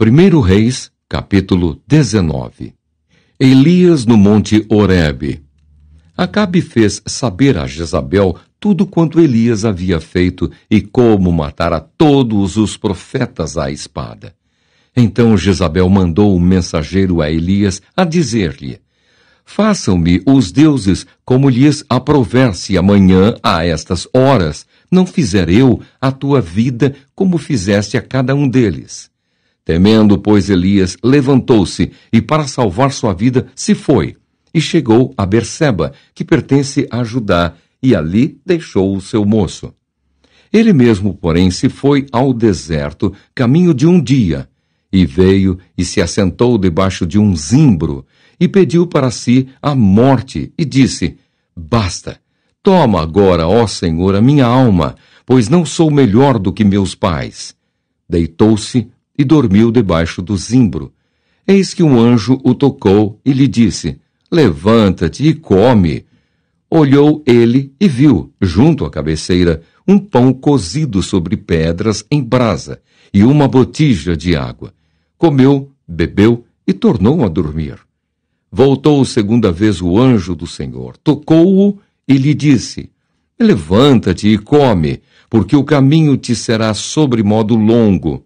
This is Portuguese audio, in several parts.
1 Reis, capítulo 19. Elias no monte Horebe. Acabe fez saber a Jezabel tudo quanto Elias havia feito e como matara todos os profetas à espada. Então Jezabel mandou um mensageiro a Elias a dizer-lhe: façam-me os deuses como lhes aprouver, se amanhã, a estas horas, não fizer eu a tua vida como fizeste a cada um deles. Temendo, pois, Elias levantou-se e, para salvar sua vida, se foi, e chegou a Berseba, que pertence a Judá, e ali deixou o seu moço. Ele mesmo, porém, se foi ao deserto, caminho de um dia, e veio e se assentou debaixo de um zimbro, e pediu para si a morte, e disse: basta, toma agora, ó Senhor, a minha alma, pois não sou melhor do que meus pais. Deitou-se e dormiu debaixo do zimbro. Eis que um anjo o tocou e lhe disse: levanta-te e come. Olhou ele e viu, junto à cabeceira, um pão cozido sobre pedras em brasa e uma botija de água. Comeu, bebeu e tornou a dormir. Voltou segunda vez o anjo do Senhor, tocou-o e lhe disse: levanta-te e come, porque o caminho te será sobremodo longo.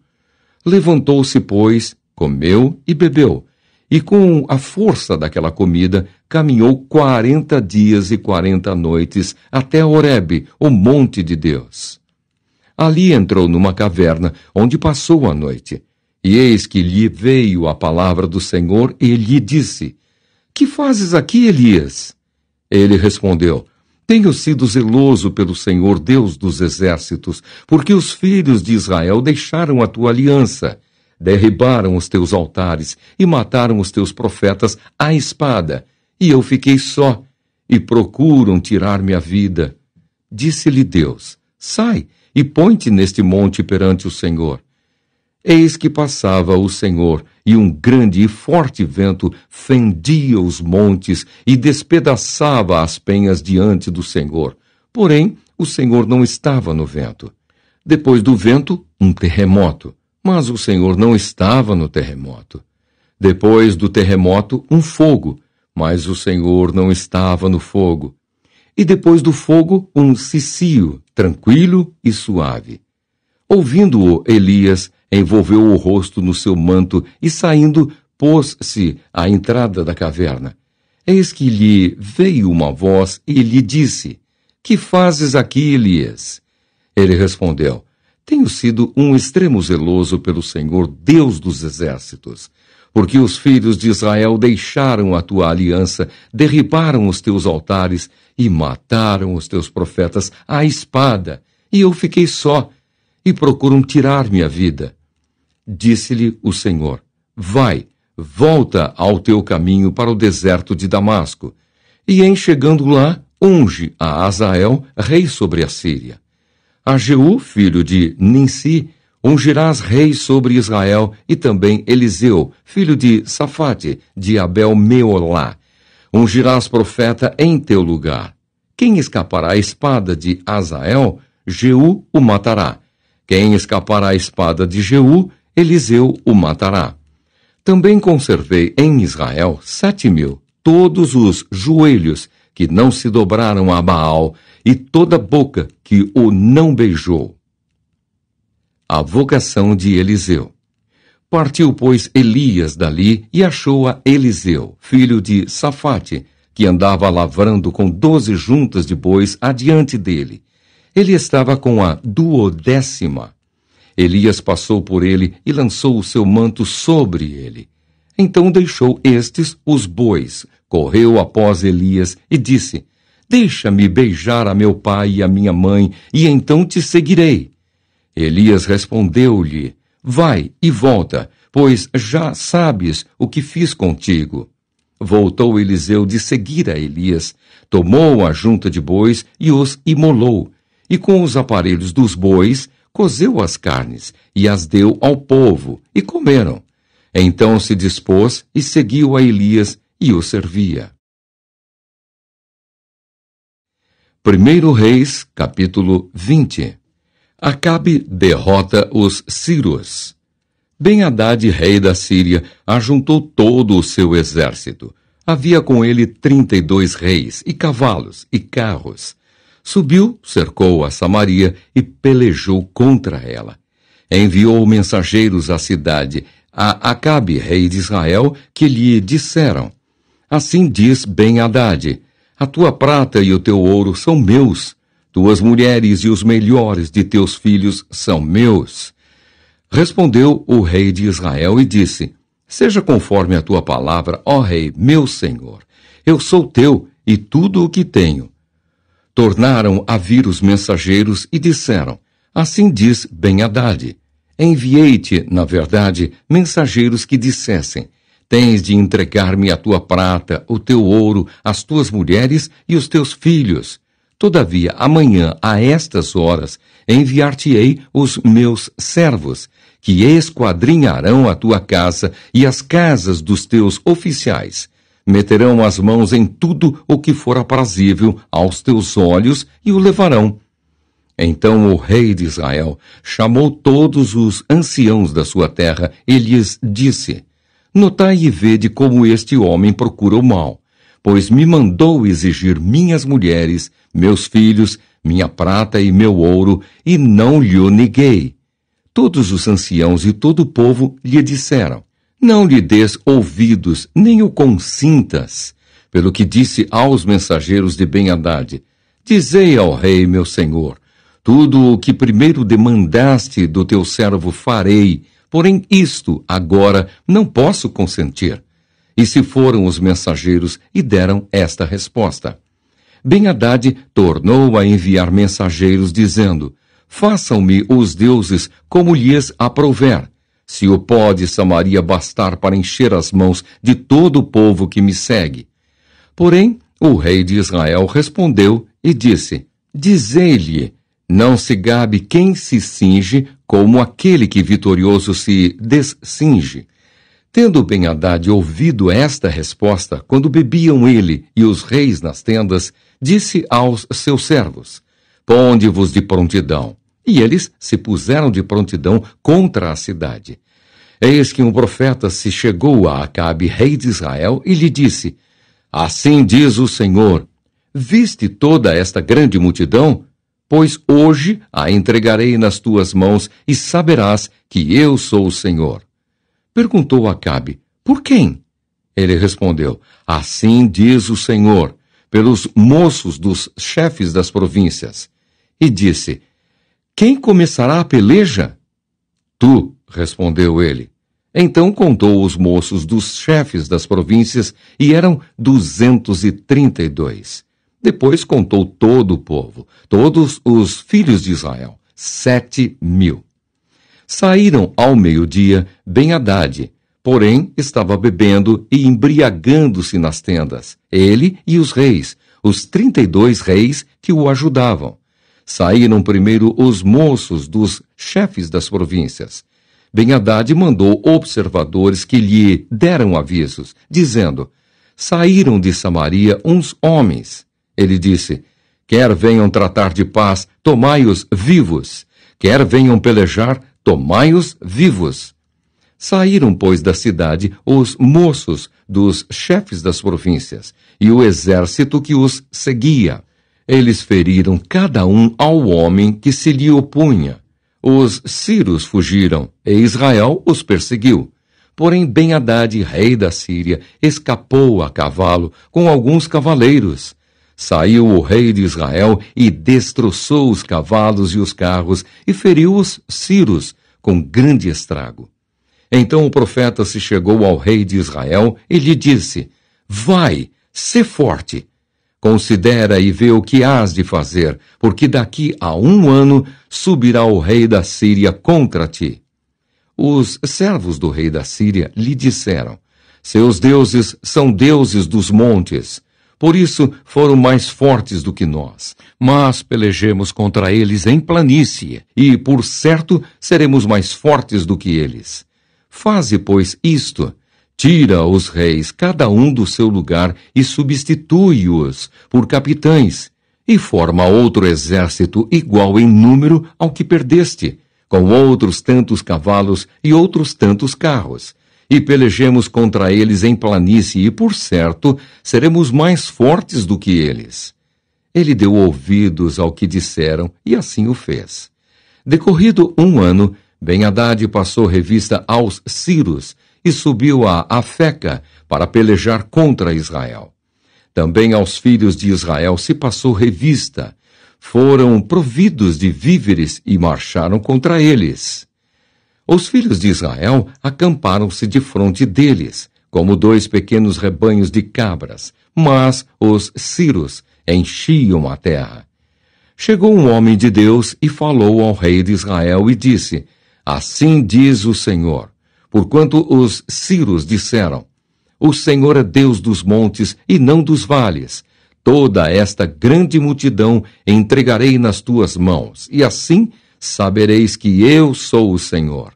Levantou-se, pois, comeu e bebeu, e com a força daquela comida caminhou 40 dias e 40 noites até Horebe, o monte de Deus. Ali entrou numa caverna, onde passou a noite. E eis que lhe veio a palavra do Senhor e lhe disse: que fazes aqui, Elias? Ele respondeu: tenho sido zeloso pelo Senhor Deus dos exércitos, porque os filhos de Israel deixaram a tua aliança, derribaram os teus altares e mataram os teus profetas à espada, e eu fiquei só, e procuram tirar-me a vida. Disse-lhe Deus: sai e põe-te neste monte perante o Senhor. Eis que passava o Senhor, e um grande e forte vento fendia os montes e despedaçava as penhas diante do Senhor. Porém, o Senhor não estava no vento. Depois do vento, um terremoto, mas o Senhor não estava no terremoto. Depois do terremoto, um fogo, mas o Senhor não estava no fogo. E depois do fogo, um cicio, tranquilo e suave. Ouvindo-o, Elias envolveu o rosto no seu manto e, saindo, pôs-se à entrada da caverna. Eis que lhe veio uma voz e lhe disse: que fazes aqui, Elias? Ele respondeu: tenho sido um extremo zeloso pelo Senhor Deus dos exércitos, porque os filhos de Israel deixaram a tua aliança, derribaram os teus altares e mataram os teus profetas à espada, e eu fiquei só, e procuram tirar-me a vida. Disse-lhe o Senhor: vai, volta ao teu caminho para o deserto de Damasco, e em chegando lá, unge a Azael, rei sobre a Síria. A Jeú, filho de Ninsi, ungirás rei sobre Israel, e também Eliseu, filho de Safate, de Abel-Meolá, ungirás profeta em teu lugar. Quem escapará à espada de Azael, Jeú o matará. Quem escapar à espada de Jeú, Eliseu o matará. Também conservei em Israel 7.000, todos os joelhos que não se dobraram a Baal, e toda boca que o não beijou. A vocação de Eliseu. Partiu, pois, Elias dali e achou a Eliseu, filho de Safate, que andava lavrando com 12 juntas de bois adiante dele. Ele estava com a 12ª. Elias passou por ele e lançou o seu manto sobre ele. Então deixou estes os bois, correu após Elias e disse: deixa-me beijar a meu pai e a minha mãe, e então te seguirei. Elias respondeu-lhe: vai e volta, pois já sabes o que fiz contigo. Voltou Eliseu de seguir a Elias, tomou a junta de bois e os imolou, e com os aparelhos dos bois cozeu as carnes e as deu ao povo, e comeram. Então se dispôs e seguiu a Elias e o servia. 1 Reis, capítulo 20. Acabe derrota os sírios. Ben-Hadad, rei da Síria, ajuntou todo o seu exército. Havia com ele 32 reis, e cavalos, e carros. Subiu, cercou a Samaria e pelejou contra ela. Enviou mensageiros à cidade, a Acabe, rei de Israel, que lhe disseram: Assim diz Ben-Hadad: a tua prata e o teu ouro são meus, tuas mulheres e os melhores de teus filhos são meus. Respondeu o rei de Israel e disse: Seja conforme a tua palavra, ó rei, meu senhor. Eu sou teu e tudo o que tenho. Tornaram a vir os mensageiros e disseram: Assim diz Ben-Hadad: Enviei-te, na verdade, mensageiros que dissessem: Tens de entregar-me a tua prata, o teu ouro, as tuas mulheres e os teus filhos. Todavia, amanhã, a estas horas, enviar-te-ei os meus servos, que esquadrinharão a tua casa e as casas dos teus oficiais. Meterão as mãos em tudo o que for aprazível aos teus olhos e o levarão. Então o rei de Israel chamou todos os anciãos da sua terra e lhes disse: Notai e vede como este homem procura o mal, pois me mandou exigir minhas mulheres, meus filhos, minha prata e meu ouro, e não lhe o neguei. Todos os anciãos e todo o povo lhe disseram: Não lhe des ouvidos, nem o consintas. Pelo que disse aos mensageiros de Ben-Hadad: Dizei ao rei, meu senhor: Tudo o que primeiro demandaste do teu servo farei, porém isto agora não posso consentir. E se foram os mensageiros e deram esta resposta. Ben-Hadad tornou a enviar mensageiros, dizendo: Façam-me os deuses como lhes aprouver, se o pó de Samaria bastar para encher as mãos de todo o povo que me segue. Porém, o rei de Israel respondeu e disse: Dizei-lhe: Não se gabe quem se cinge como aquele que vitorioso se descinge. Tendo Ben-Hadad ouvido esta resposta, quando bebiam ele e os reis nas tendas, disse aos seus servos: Ponde-vos de prontidão. E eles se puseram de prontidão contra a cidade. Eis que um profeta se chegou a Acabe, rei de Israel, e lhe disse: Assim diz o Senhor: Viste toda esta grande multidão? Pois hoje a entregarei nas tuas mãos e saberás que eu sou o Senhor. Perguntou Acabe: Por quem? Ele respondeu: Assim diz o Senhor, pelos moços dos chefes das províncias. E disse: Quem começará a peleja? Tu, respondeu ele. Então contou os moços dos chefes das províncias, e eram 232. Depois contou todo o povo, todos os filhos de Israel, 7.000. Saíram ao meio-dia Ben-Hadad, porém estava bebendo e embriagando-se nas tendas, ele e os reis, os 32 reis que o ajudavam. Saíram primeiro os moços dos chefes das províncias. Ben-Hadad mandou observadores que lhe deram avisos, dizendo: Saíram de Samaria uns homens. Ele disse: Quer venham tratar de paz, tomai-os vivos. Quer venham pelejar, tomai-os vivos. Saíram, pois, da cidade os moços dos chefes das províncias e o exército que os seguia. Eles feriram cada um ao homem que se lhe opunha. Os sírios fugiram, e Israel os perseguiu. Porém Ben-Hadad, rei da Síria, escapou a cavalo com alguns cavaleiros. Saiu o rei de Israel e destroçou os cavalos e os carros e feriu os sírios com grande estrago. Então o profeta se chegou ao rei de Israel e lhe disse: Vai, sê forte. Considera e vê o que hás de fazer, porque daqui a 1 ano subirá o rei da Síria contra ti. Os servos do rei da Síria lhe disseram: Seus deuses são deuses dos montes, por isso foram mais fortes do que nós. Mas pelejemos contra eles em planície, e, por certo, seremos mais fortes do que eles. Faze, pois, isto: tira os reis, cada um do seu lugar, e substitui-os por capitães, e forma outro exército igual em número ao que perdeste, com outros tantos cavalos e outros tantos carros, e pelejemos contra eles em planície, e, por certo, seremos mais fortes do que eles. Ele deu ouvidos ao que disseram, e assim o fez. Decorrido 1 ano, Ben-Hadad passou revista aos Ciros e subiu a Afeca para pelejar contra Israel. Também aos filhos de Israel se passou revista. Foram providos de víveres e marcharam contra eles. Os filhos de Israel acamparam-se defronte deles, como 2 pequenos rebanhos de cabras, mas os Ciros enchiam a terra. Chegou um homem de Deus e falou ao rei de Israel e disse: Assim diz o Senhor, porquanto os Ciros disseram: O Senhor é Deus dos montes e não dos vales. Toda esta grande multidão entregarei nas tuas mãos, e assim sabereis que eu sou o Senhor.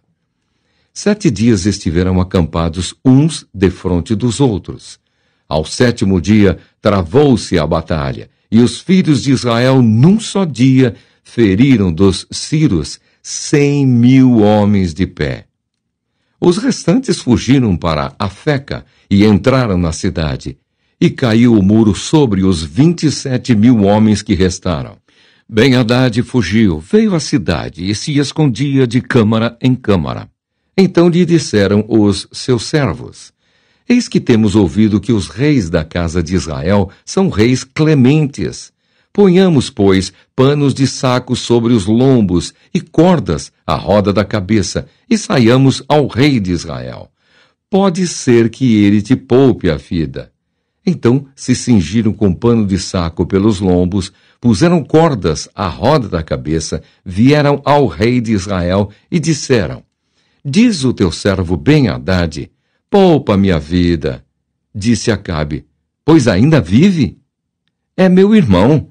7 dias estiveram acampados uns defronte dos outros. Ao 7º dia travou-se a batalha, e os filhos de Israel, num só dia, feriram dos Ciros 100.000 homens de pé. Os restantes fugiram para Afeca e entraram na cidade, e caiu o muro sobre os 27.000 homens que restaram. Ben-Hadad fugiu, veio à cidade e se escondia de câmara em câmara. Então lhe disseram os seus servos: Eis que temos ouvido que os reis da casa de Israel são reis clementes. Ponhamos, pois, panos de saco sobre os lombos e cordas à roda da cabeça, e saiamos ao rei de Israel. Pode ser que ele te poupe a vida. Então se cingiram com pano de saco pelos lombos, puseram cordas à roda da cabeça, vieram ao rei de Israel e disseram: Diz o teu servo Ben-Hadad: Poupa-me a vida. Disse Acabe: Pois ainda vive? É meu irmão.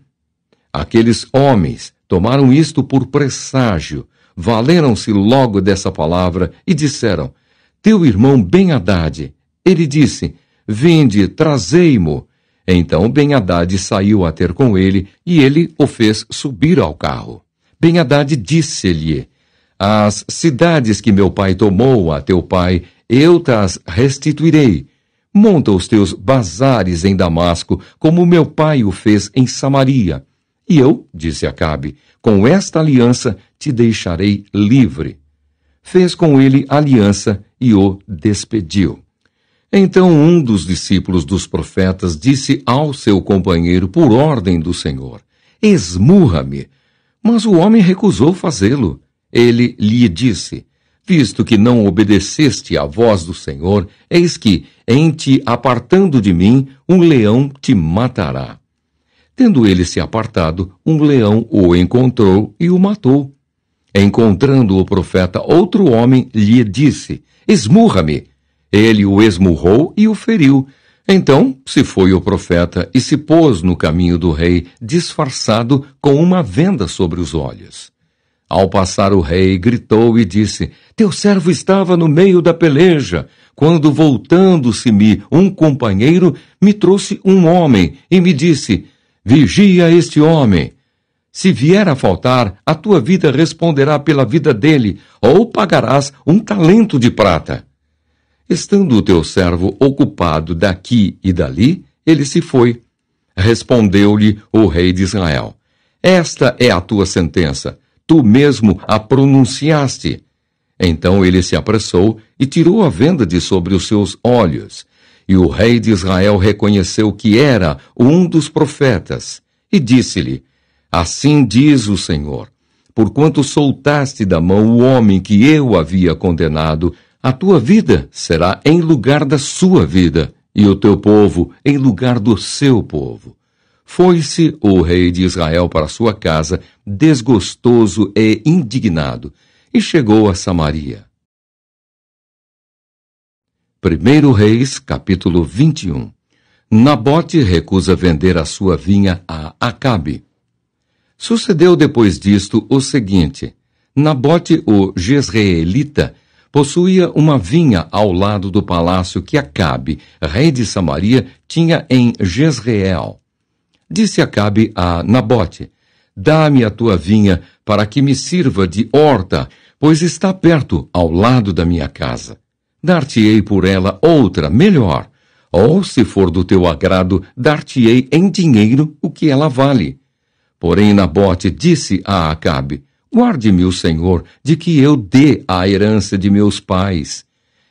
Aqueles homens tomaram isto por presságio, valeram-se logo dessa palavra e disseram: Teu irmão Ben-Hadad. Ele disse: Vinde, trazei-mo. Então Ben-Hadad saiu a ter com ele, e ele o fez subir ao carro. Ben-Hadad disse-lhe: As cidades que meu pai tomou a teu pai, eu tas restituirei. Monta os teus bazares em Damasco, como meu pai o fez em Samaria. E eu, disse Acabe, com esta aliança te deixarei livre. Fez com ele aliança e o despediu. Então um dos discípulos dos profetas disse ao seu companheiro por ordem do Senhor: Esmurra-me. Mas o homem recusou fazê-lo. Ele lhe disse: Visto que não obedeceste à voz do Senhor, eis que, em te apartando de mim, um leão te matará. Tendo ele se apartado, um leão o encontrou e o matou. Encontrando o profeta, outro homem lhe disse: Esmurra-me. Ele o esmurrou e o feriu. Então se foi o profeta e se pôs no caminho do rei, disfarçado com uma venda sobre os olhos. Ao passar o rei, gritou e disse: Teu servo estava no meio da peleja, quando, voltando-se-me um companheiro, me trouxe um homem e me disse: Vigia este homem. Se vier a faltar, a tua vida responderá pela vida dele, ou pagarás 1 talento de prata. Estando o teu servo ocupado daqui e dali, ele se foi. Respondeu-lhe o rei de Israel: Esta é a tua sentença. Tu mesmo a pronunciaste. Então ele se apressou e tirou a venda de sobre os seus olhos. E o rei de Israel reconheceu que era um dos profetas. E disse-lhe: Assim diz o Senhor: Porquanto soltaste da mão o homem que eu havia condenado, a tua vida será em lugar da sua vida, e o teu povo em lugar do seu povo. Foi-se o rei de Israel para sua casa, desgostoso e indignado, e chegou a Samaria. 1 Reis, capítulo 21. Nabote recusa vender a sua vinha a Acabe. Sucedeu depois disto o seguinte: Nabote, o jezreelita, possuía uma vinha ao lado do palácio que Acabe, rei de Samaria, tinha em Jezreel. Disse Acabe a Nabote: Dá-me a tua vinha para que me sirva de horta, pois está perto, ao lado da minha casa. Dar-te-ei por ela outra, melhor, ou, se for do teu agrado, dar-te-ei em dinheiro o que ela vale. Porém Nabote disse a Acabe: guarde-me o Senhor de que eu dê a herança de meus pais.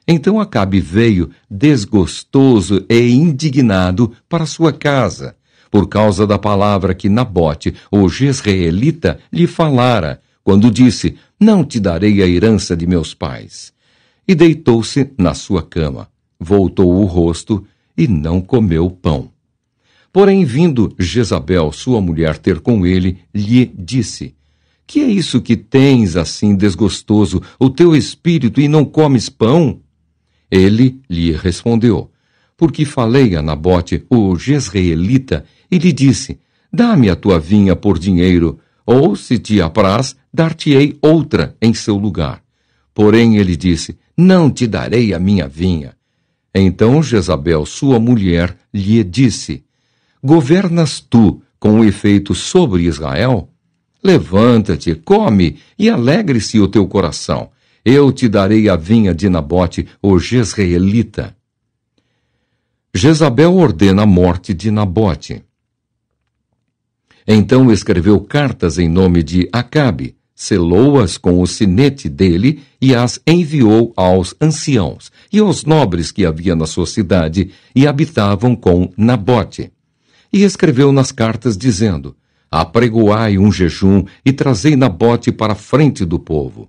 Então Acabe veio, desgostoso e indignado, para sua casa, por causa da palavra que Nabote, o jezreelita, lhe falara, quando disse: não te darei a herança de meus pais. E deitou-se na sua cama, voltou o rosto e não comeu pão. Porém, vindo Jezabel, sua mulher, ter com ele, lhe disse: que é isso que tens assim desgostoso o teu espírito e não comes pão? Ele lhe respondeu: porque falei a Nabote, o jezreelita, e lhe disse: dá-me a tua vinha por dinheiro, ou, se te apraz, dar-te-ei outra em seu lugar. Porém ele disse: não te darei a minha vinha. Então Jezabel, sua mulher, lhe disse: governas tu, com efeito, sobre Israel? Levanta-te, come, e alegre-se o teu coração. Eu te darei a vinha de Nabote, o jezreelita. Jezabel ordena a morte de Nabote. Então escreveu cartas em nome de Acabe, selou-as com o sinete dele e as enviou aos anciãos e aos nobres que havia na sua cidade e habitavam com Nabote. E escreveu nas cartas dizendo: apregoai um jejum e trazei Nabote para a frente do povo.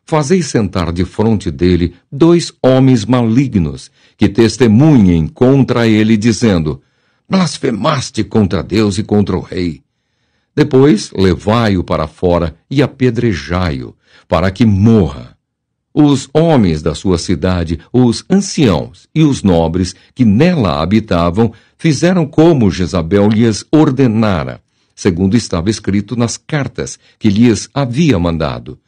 Fazei sentar defronte dele 2 homens malignos, que testemunhem contra ele, dizendo: blasfemaste contra Deus e contra o rei. Depois levai-o para fora e apedrejai-o, para que morra. Os homens da sua cidade, os anciãos e os nobres que nela habitavam, fizeram como Jezabel lhes ordenara, segundo estava escrito nas cartas que lhes havia mandado.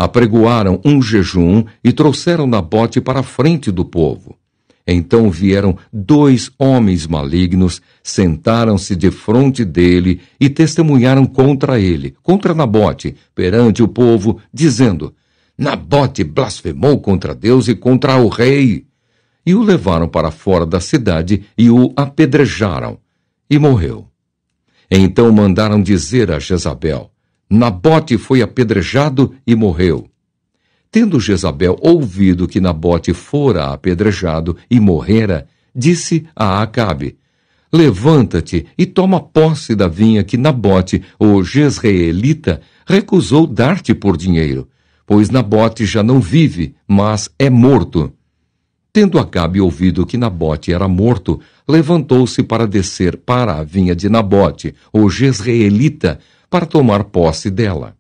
Apregoaram um jejum e trouxeram Nabote para a frente do povo. Então vieram 2 homens malignos, sentaram-se defronte dele e testemunharam contra ele, contra Nabote, perante o povo, dizendo: Nabote blasfemou contra Deus e contra o rei. E o levaram para fora da cidade e o apedrejaram, e morreu. Então mandaram dizer a Jezabel: Nabote foi apedrejado e morreu. Tendo Jezabel ouvido que Nabote fora apedrejado e morrera, disse a Acabe: Levanta-te e toma posse da vinha que Nabote, o jezreelita, recusou dar-te por dinheiro, pois Nabote já não vive, mas é morto. Tendo Acabe ouvido que Nabote era morto, levantou-se para descer para a vinha de Nabote, o jezreelita, para tomar posse dela.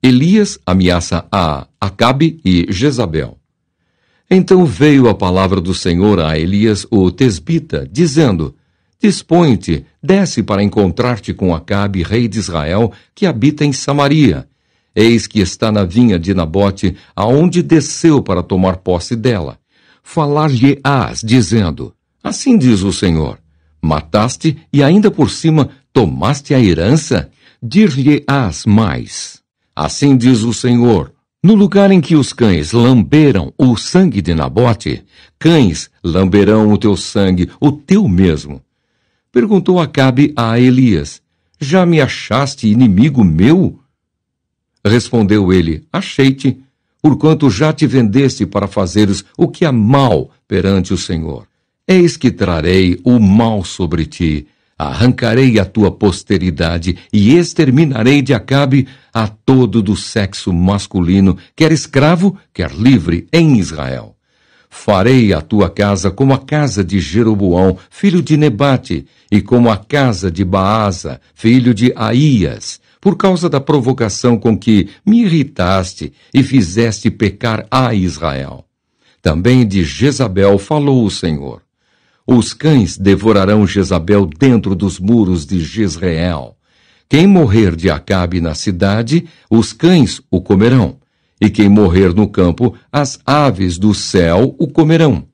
Elias ameaça a Acabe e Jezabel. Então veio a palavra do Senhor a Elias, o tesbita, dizendo: Dispõe-te, desce para encontrar-te com Acabe, rei de Israel, que habita em Samaria. Eis que está na vinha de Nabote, aonde desceu para tomar posse dela. Falar-lhe-ás, dizendo: Assim diz o Senhor: Mataste e ainda por cima tomaste a herança? Dir-lhe-ás mais: Assim diz o Senhor: no lugar em que os cães lamberam o sangue de Nabote, cães lamberão o teu sangue, o teu mesmo. Perguntou Acabe a Elias: Já me achaste inimigo meu? Respondeu ele: Achei-te, porquanto já te vendeste para fazeres o que é mal perante o Senhor. Eis que trarei o mal sobre ti, arrancarei a tua posteridade e exterminarei de Acabe a todo do sexo masculino, quer escravo, quer livre, em Israel. Farei a tua casa como a casa de Jeroboão, filho de Nebate, e como a casa de Baasa, filho de Aías, por causa da provocação com que me irritaste e fizeste pecar a Israel. Também de Jezabel falou o Senhor: Os cães devorarão Jezabel dentro dos muros de Jezreel. Quem morrer de Acabe na cidade, os cães o comerão. E quem morrer no campo, as aves do céu o comerão.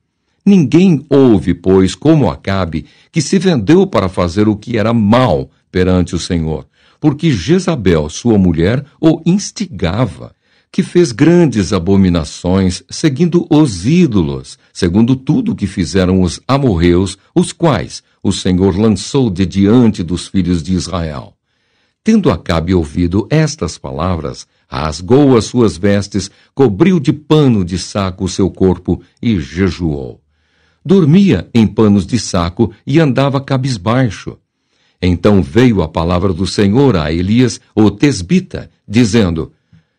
Ninguém houve, pois, como Acabe, que se vendeu para fazer o que era mal perante o Senhor, porque Jezabel, sua mulher, o instigava. que fez grandes abominações, seguindo os ídolos, segundo tudo o que fizeram os amorreus, os quais o Senhor lançou de diante dos filhos de Israel. Tendo Acabe ouvido estas palavras, rasgou as suas vestes, cobriu de pano de saco o seu corpo e jejuou. Dormia em panos de saco e andava cabisbaixo. Então veio a palavra do Senhor a Elias, o tesbita, dizendo: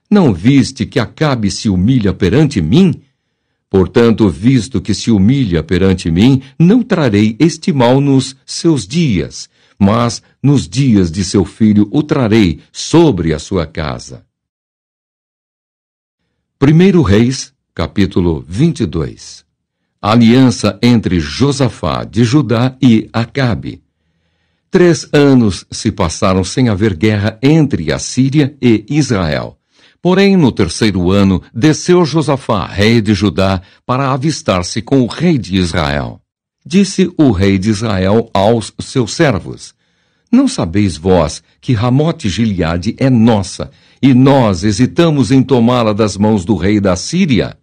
Não viste que Acabe se humilha perante mim? Portanto, visto que se humilha perante mim, não trarei este mal nos seus dias, mas nos dias de seu filho o trarei sobre a sua casa. 1 Reis, capítulo 22. Aliança entre Josafá de Judá e Acabe. 3 anos se passaram sem haver guerra entre a Síria e Israel. Porém, no 3º ano, desceu Josafá, rei de Judá, para avistar-se com o rei de Israel. Disse o rei de Israel aos seus servos: Não sabeis vós que Ramote-Gileade é nossa, e nós hesitamos em tomá-la das mãos do rei da Síria?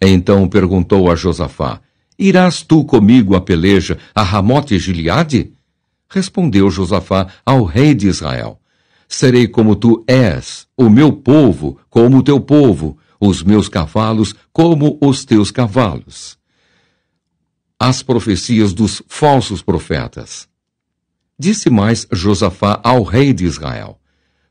Então perguntou a Josafá: Irás tu comigo à peleja a Ramote-Gileade? Respondeu Josafá ao rei de Israel: Serei como tu és, o meu povo como o teu povo, os meus cavalos como os teus cavalos. As profecias dos falsos profetas. Disse mais Josafá ao rei de Israel: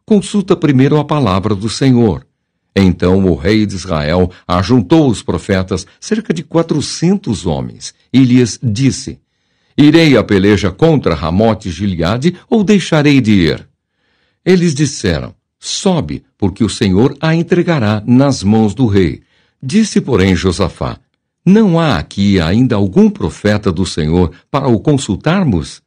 Consulta primeiro a palavra do Senhor. Então o rei de Israel ajuntou os profetas, cerca de 400 homens, e lhes disse: Irei à peleja contra Ramote-Gileade ou deixarei de ir? Eles disseram: Sobe, porque o Senhor a entregará nas mãos do rei. Disse, porém, Josafá: Não há aqui ainda algum profeta do Senhor para o consultarmos?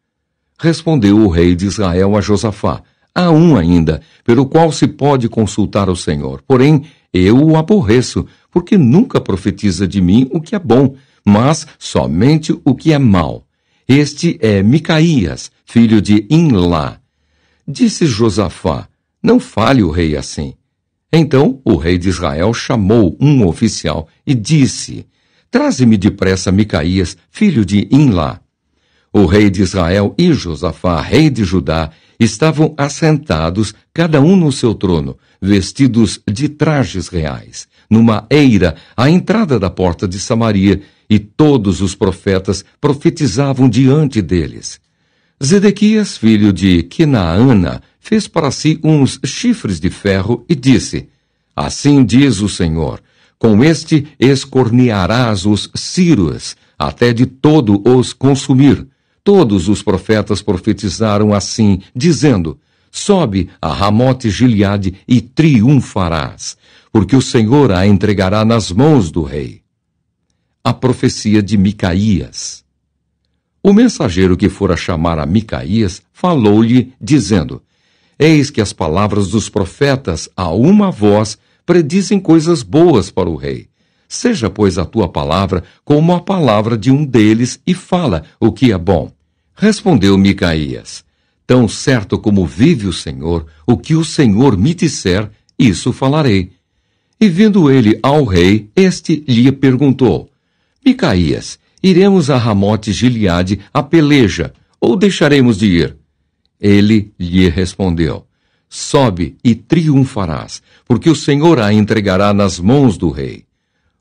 Respondeu o rei de Israel a Josafá: Há um ainda, pelo qual se pode consultar o Senhor. Porém, eu o aborreço, porque nunca profetiza de mim o que é bom, mas somente o que é mau. Este é Micaías, filho de Imlá. Disse Josafá: Não fale o rei assim. Então o rei de Israel chamou um oficial e disse: Traze-me depressa Micaías, filho de Imlá. O rei de Israel e Josafá, rei de Judá, estavam assentados, cada um no seu trono, vestidos de trajes reais, numa eira à entrada da porta de Samaria, e todos os profetas profetizavam diante deles. Zedequias, filho de Quinaana, fez para si uns chifres de ferro e disse: Assim diz o Senhor: Com este escornearás os círios, até de todo os consumir. Todos os profetas profetizaram assim, dizendo: Sobe a Ramote-Gileade e triunfarás, porque o Senhor a entregará nas mãos do rei. A profecia de Micaías. O mensageiro que fora chamar a Micaías falou-lhe, dizendo: Eis que as palavras dos profetas, a uma voz, predizem coisas boas para o rei. Seja, pois, a tua palavra como a palavra de um deles, e fala o que é bom. Respondeu Micaías: Tão certo como vive o Senhor, o que o Senhor me disser, isso falarei. E vindo ele ao rei, este lhe perguntou: Micaías, iremos a Ramote-Gileade a peleja, ou deixaremos de ir? Ele lhe respondeu: Sobe e triunfarás, porque o Senhor a entregará nas mãos do rei.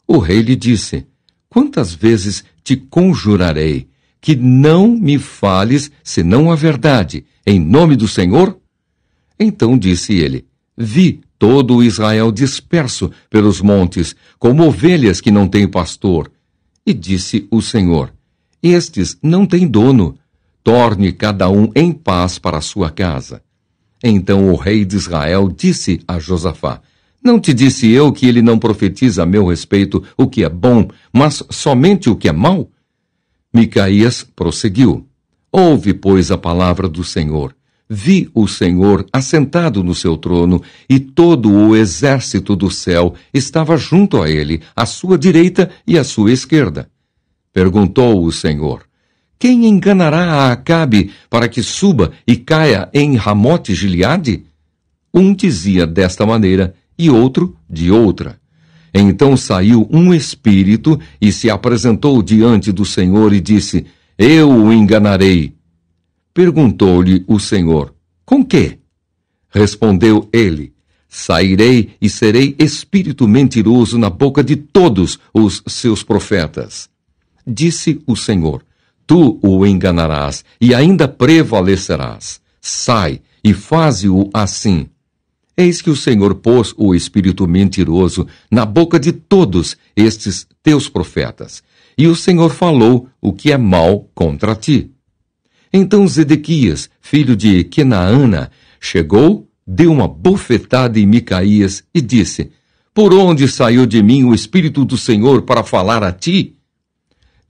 O rei lhe disse: Quantas vezes te conjurarei que não me fales senão a verdade, em nome do Senhor? Então disse ele: Vi todo o Israel disperso pelos montes, como ovelhas que não têm pastor. E disse o Senhor: Estes não têm dono. Torne cada um em paz para a sua casa. Então o rei de Israel disse a Josafá: Não te disse eu que ele não profetiza a meu respeito o que é bom, mas somente o que é mau? Micaías prosseguiu: Ouve, pois, a palavra do Senhor. Vi o Senhor assentado no seu trono, e todo o exército do céu estava junto a ele, à sua direita e à sua esquerda. Perguntou o Senhor: Quem enganará a Acabe para que suba e caia em Ramote-Gileade? Um dizia desta maneira e outro de outra. Então saiu um espírito e se apresentou diante do Senhor e disse: Eu o enganarei. Perguntou-lhe o Senhor: Com quê? Respondeu ele: Sairei e serei espírito mentiroso na boca de todos os seus profetas. Disse o Senhor: Tu o enganarás e ainda prevalecerás. Sai e faze-o assim. Eis que o Senhor pôs o espírito mentiroso na boca de todos estes teus profetas, e o Senhor falou o que é mal contra ti. Então Zedequias, filho de Quenaana, chegou, deu uma bofetada em Micaías e disse: Por onde saiu de mim o Espírito do Senhor para falar a ti?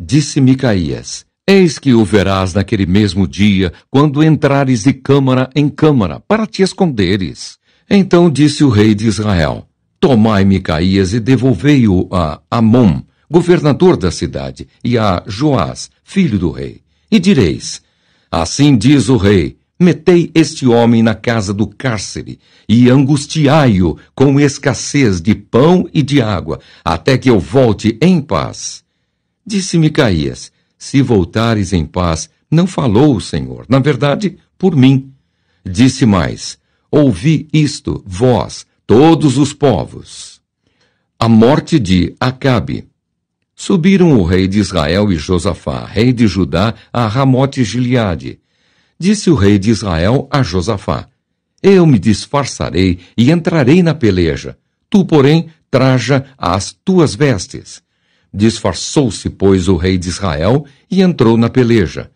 Disse Micaías: Eis que o verás naquele mesmo dia, quando entrares de câmara em câmara, para te esconderes. Então disse o rei de Israel: Tomai Micaías e devolvei-o a Amon, governador da cidade, e a Joás, filho do rei. E direis: Assim diz o rei: Metei este homem na casa do cárcere, e angustiai-o com escassez de pão e de água, até que eu volte em paz. Disse Micaías: Se voltares em paz, não falou o Senhor, na verdade, por mim. Disse mais: Ouvi isto, vós, todos os povos. A morte de Acabe. Subiram o rei de Israel e Josafá, rei de Judá, a Ramote-Gileade. Disse o rei de Israel a Josafá: Eu me disfarçarei e entrarei na peleja. Tu, porém, traja as tuas vestes. Disfarçou-se, pois, o rei de Israel e entrou na peleja.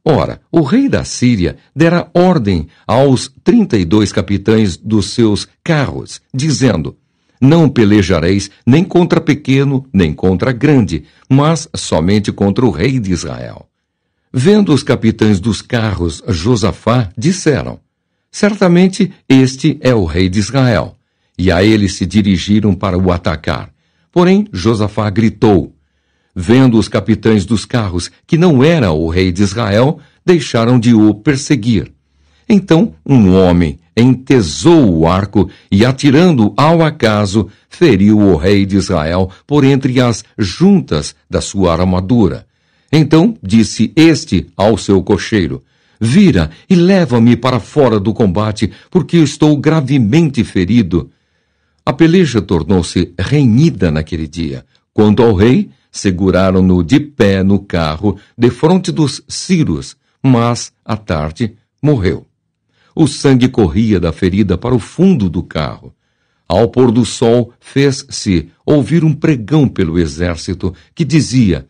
Ora, o rei da Síria dera ordem aos 32 capitães dos seus carros, dizendo: Não pelejareis nem contra pequeno, nem contra grande, mas somente contra o rei de Israel. Vendo os capitães dos carros Josafá, disseram: Certamente este é o rei de Israel. E a ele se dirigiram para o atacar. Porém, Josafá gritou. Vendo os capitães dos carros que não era o rei de Israel, deixaram de o perseguir. Então um homem entesou o arco e, atirando ao acaso, feriu o rei de Israel por entre as juntas da sua armadura. Então disse este ao seu cocheiro: Vira e leva-me para fora do combate, porque estou gravemente ferido. A peleja tornou-se renhida naquele dia. Quanto ao rei, seguraram-no de pé no carro, defronte dos ciros, mas, à tarde, morreu. O sangue corria da ferida para o fundo do carro. Ao pôr do sol, fez-se ouvir um pregão pelo exército que dizia: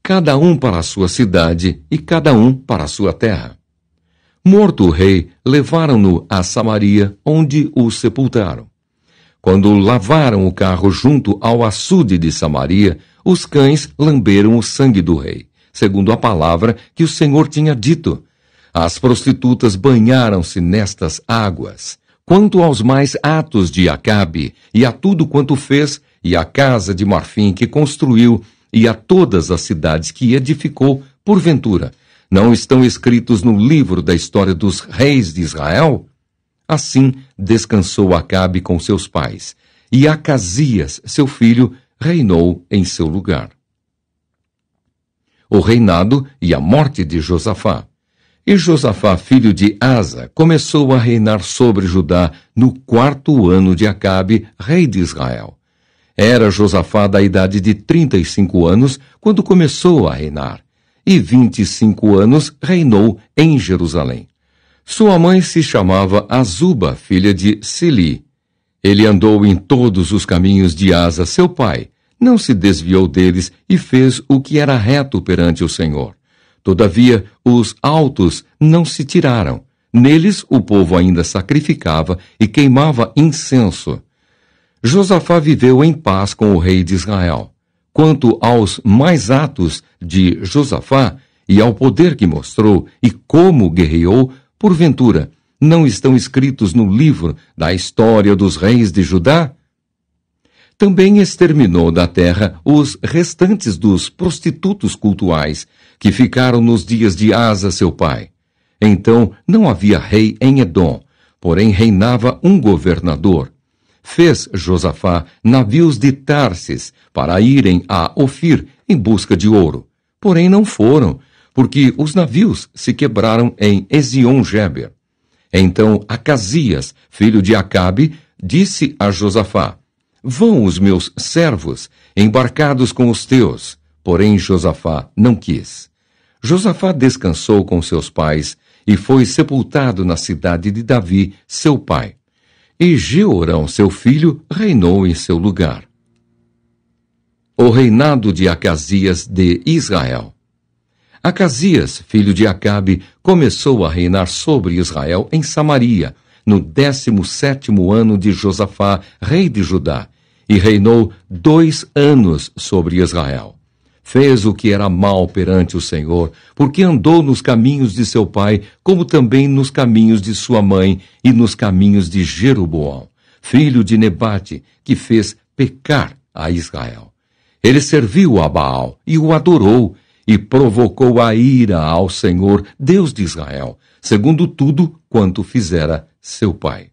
Cada um para a sua cidade e cada um para a sua terra. Morto o rei, levaram-no a Samaria, onde o sepultaram. Quando lavaram o carro junto ao açude de Samaria, os cães lamberam o sangue do rei, segundo a palavra que o Senhor tinha dito. As prostitutas banharam-se nestas águas. Quanto aos mais atos de Acabe, e a tudo quanto fez, e a casa de marfim que construiu, e a todas as cidades que edificou, porventura, não estão escritos no livro da história dos reis de Israel? Assim descansou Acabe com seus pais, e Acasias, seu filho, reinou em seu lugar. O reinado e a morte de Josafá. E Josafá, filho de Asa, começou a reinar sobre Judá no 4º ano de Acabe, rei de Israel. Era Josafá da idade de 35 anos quando começou a reinar, e 25 anos reinou em Jerusalém. Sua mãe se chamava Azuba, filha de Sili. Ele andou em todos os caminhos de Asa, seu pai, não se desviou deles e fez o que era reto perante o Senhor. Todavia, os altos não se tiraram. Neles o povo ainda sacrificava e queimava incenso. Josafá viveu em paz com o rei de Israel. Quanto aos mais atos de Josafá e ao poder que mostrou e como guerreou, porventura, não estão escritos no livro da história dos reis de Judá? Também exterminou da terra os restantes dos prostitutos cultuais, que ficaram nos dias de Asa, seu pai. Então não havia rei em Edom, porém reinava um governador. fez Josafá navios de Tarsis para irem a Ofir em busca de ouro. Porém não foram, porque os navios se quebraram em Ezion-Geber. Então Acasias, filho de Acabe, disse a Josafá: Vão os meus servos, embarcados com os teus. Porém Josafá não quis. Josafá descansou com seus pais e foi sepultado na cidade de Davi, seu pai. E Jeorão, seu filho, reinou em seu lugar. O reinado de Acasias de Israel. Acasias, filho de Acabe, começou a reinar sobre Israel em Samaria, no 17º ano de Josafá, rei de Judá, e reinou 2 anos sobre Israel. Fez o que era mal perante o Senhor, porque andou nos caminhos de seu pai, como também nos caminhos de sua mãe e nos caminhos de Jeroboão, filho de Nebate, que fez pecar a Israel. Ele serviu a Baal e o adorou, e provocou a ira ao Senhor, Deus de Israel, segundo tudo quanto fizera seu pai.